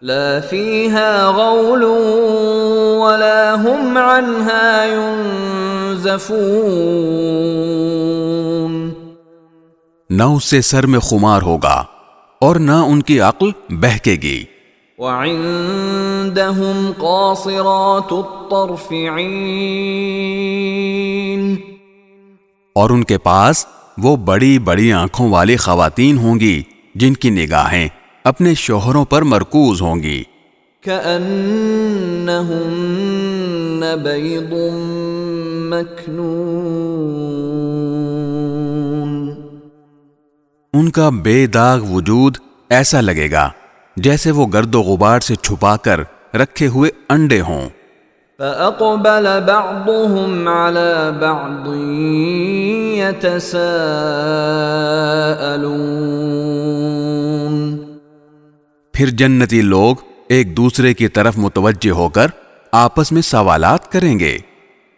لا فيها غول ولا هم عنها ينزفون، نہ اس سے سر میں خمار ہوگا اور نہ ان کی عقل بہکے گی۔ وعندهم قاصرات الطرف عین، اور ان کے پاس وہ بڑی بڑی آنکھوں والی خواتین ہوں گی جن کی نگاہیں اپنے شوہروں پر مرکوز ہوں گی۔ كأنهن بيض مكنون، ان کا بے داغ وجود ایسا لگے گا جیسے وہ گرد و غبار سے چھپا کر رکھے ہوئے انڈے ہوں۔ فأقبل بعضهم على بعض يتساءلون، پھر جنتی لوگ ایک دوسرے کی طرف متوجہ ہو کر آپس میں سوالات کریں گے۔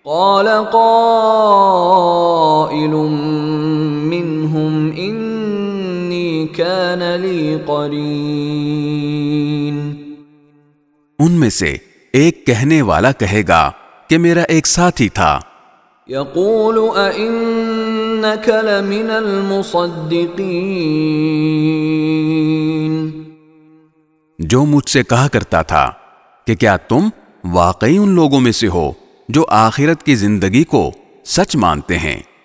قال قائل منهم إني كان لي قرين، ان میں سے ایک کہنے والا کہے گا کہ میرا ایک ساتھی تھا، يقول أئنك لمن المصدقين، جو مجھ سے کہا کرتا تھا کہ کیا تم واقعی ان لوگوں میں سے ہو جو آخرت کی زندگی کو سچ مانتے ہیں۔